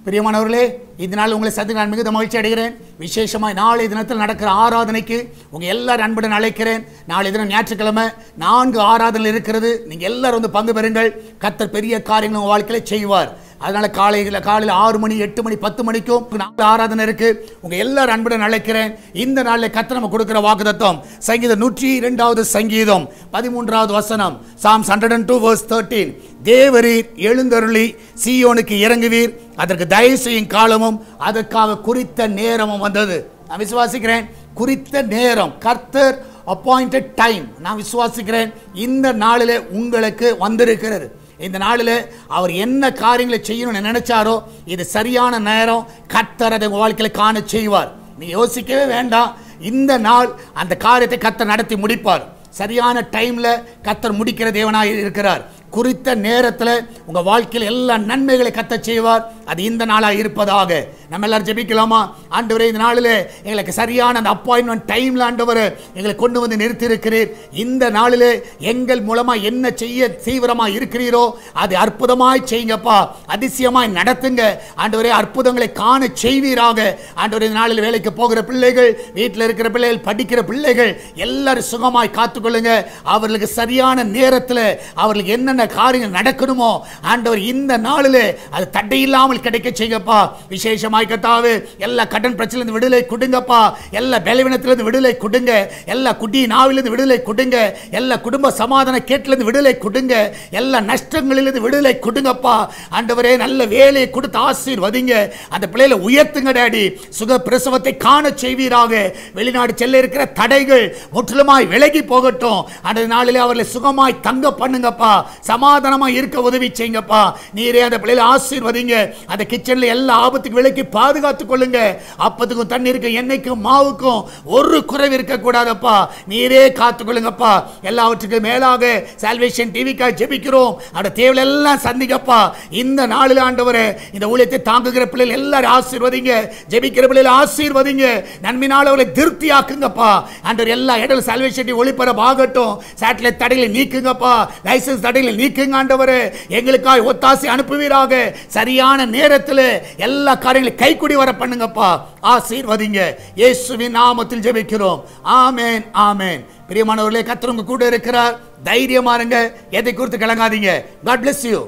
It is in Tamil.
பிரியமானவர்களே, இதனால் உங்களை சந்திக்க நான் மிகுந்த மகிழ்ச்சி அடைகிறேன். விசேஷமாக நாளை தினத்தில் நடக்கிற ஆராதனைக்கு உங்கள் எல்லாரும் அன்புடன் அழைக்கிறேன். நாளை தினம் ஞாயிற்றுக்கிழமை 4 ஆராதனை இருக்கிறது. நீங்கள் எல்லாரும் வந்து பங்கு பெறுங்கள். கர்த்தர் பெரிய காரியங்கள் உங்கள் வாழ்க்கையில் செய்வார். அதனால காலையில் 6 மணி 8 மணி 10 மணிக்கும் 4 ஆராதனை இருக்கு. உங்க எல்லாரும் அன்புடன் அழைக்கிறேன். இந்த நாளில் கர்த்தர் நம்ம கொடுக்கிற வாக்குத்தத்தம் சங்கீதம் 102வது சங்கீதம் 13வது வசனம், Psalms 102 verse 13. தேவரீர் எழுந்தருளி சீயோனுக்கு இறங்குவீர், அதற்கு தயவு செய்யும் காலமும் அதற்காக குறித்த நேரமும் வந்தது. நான் விசுவாசிக்கிறேன், குறித்த நேரம், கர்த்தர் அப்பாயிண்டட் டைம், நான் விசுவாசிக்கிறேன் இந்த நாளில் உங்களுக்கு வந்திருக்கிறது. இந்த நாளில் அவர் என்ன காரியங்களை செய்யணும்னு நினைச்சாரோ இது சரியான நேரம். கர்த்தர் அதை வாழ்க்கையில் காண செய்வார். நீ யோசிக்கவே வேண்டாம். இந்த நாள் அந்த காரியத்தை கர்த்தர் நடத்தி முடிப்பார். சரியான டைம்ல கர்த்தர் முடிக்கிற தேவனாய் இருக்கிறார். குறித்த நேரத்தில் உங்கள் வாழ்க்கையில் எல்லா நன்மைகளை கர்த்தர் செய்வார். அது இந்த நாளாக இருப்பதாக நம்ம எல்லாரும் ஜெபிக்கலாமா? ஆண்டவரே, இந்த நாளில் எங்களுக்கு சரியான அந்த அப்பாயின்மெண்ட் டைமில் ஆண்டவரே எங்களை கொண்டு வந்து நிறுத்தியிருக்கிறீர். இந்த நாளில் எங்கள் மூலமாக என்ன செய்ய தீவிரமாக இருக்கிறீரோ அது அற்புதமாய் செய்யுங்கப்பா, அதிசயமாய் நடத்துங்க ஆண்டவரே. அற்புதங்களை காண செய்வீராக ஆண்டவரே. இந்த நாளில் வேலைக்கு போகிற பிள்ளைகள், வீட்டில் இருக்கிற பிள்ளைகள், படிக்கிற பிள்ளைகள் எல்லாரும் சுகமாய் காத்துக்கொள்ளுங்க. அவர்களுக்கு சரியான நேரத்தில் அவர்களுக்கு என்னென்ன காரியங்கள் நடக்கணுமோ ஆண்டவர் இந்த நாளில் அது தடையில்லாமல் கிடைக்க செய்யுங்கப்பா. விசேஷமாய் கர்த்தாவே எல்லா கடன் பிரச்சனையிலிருந்து விடுதலை கொடுங்கப்பா. எல்லா பலவீனத்திலிருந்து விடுதலை கொடுங்க. எல்லா குடி நாவிலிருந்து விடுதலை கொடுங்க. எல்லா குடும்ப சமாதான கேட்டிலிருந்து விடுதலை கொடுங்க. எல்லா நஷ்டங்களிலிருந்து விடுதலை கொடுங்கப்பா ஆண்டவரே. நல்ல வேலையை கொடுத்து ஆசீர்வதிங்க. அந்த பிள்ளைகளை உயர்த்துங்க டாடி. சுக பிரசவத்தை காண செய்வீராக. வெளிநாடு செல்ல இருக்கிற தடைகள் முற்றிலுமாய் விலகி போகட்டும். அந்த நாளிலே அவர்களை சுகமாய் தங்க பண்ணுங்கப்பா. சமாதானமாய் இருக்க உதவி செய்யுங்கப்பா. நீரே அந்த பிள்ளைகளை ஆசீர்வதிங்க. அந்த கிச்சன்ல எல்லா ஆபத்துக்கு விலக்கி பாதுகாத்துக் கொள்ளுங்க. அப்பத்துக்கும் தண்ணீருக்கும் எண்ணெய்க்கும் மாவுக்கும் ஒரு குறைவு இருக்க கூடாதப்பா. நீரே காத்துக்கொள்ளுங்கப்பா. எல்லாவற்றுக்கும் மேலாக சால்வேஷன் டிவிக்காக ஜெபிக்கிறோம். அந்த தேவையை எல்லாம் சந்திங்கப்பா. இந்த நாளில் ஆண்டவரே இந்த ஊழியத்தை தாங்குகிற பிள்ளைகள் எல்லாரும் ஆசீர்வதிங்க. ஜெபிக்கிற பிள்ளைகளை ஆசீர்வதிங்க. நன்மையினால் அவர்களை திருப்தியாக்குங்கப்பா. ஆண்டவர் எல்லா இடத்துல சால்வேஷன் டிவி ஒளிபரப்பு ஆகட்டும். சேட்டலைட் தடைகளை நீக்குங்கப்பா. லைசன்ஸ் தடைகளை நீக்குங்க ஆண்டவரே. எங்களுக்காக ஒத்தாசை அனுப்புவீராக. சரியான நேரத்தில் எல்லா காரியங்களையும் கைக்குடி வர பண்ணுங்கப்பா. ஆசீர்வதிங்க. இயேசுவின் நாமத்தில் ஜெபிக்கிறோம். ஆமென், ஆமென். பிரியமானவர்களே, கர்த்தர் உங்க கூட இருக்கிறார். தைரியமா இருங்க. எதை குறித்து கலங்காதீங்க. God bless you.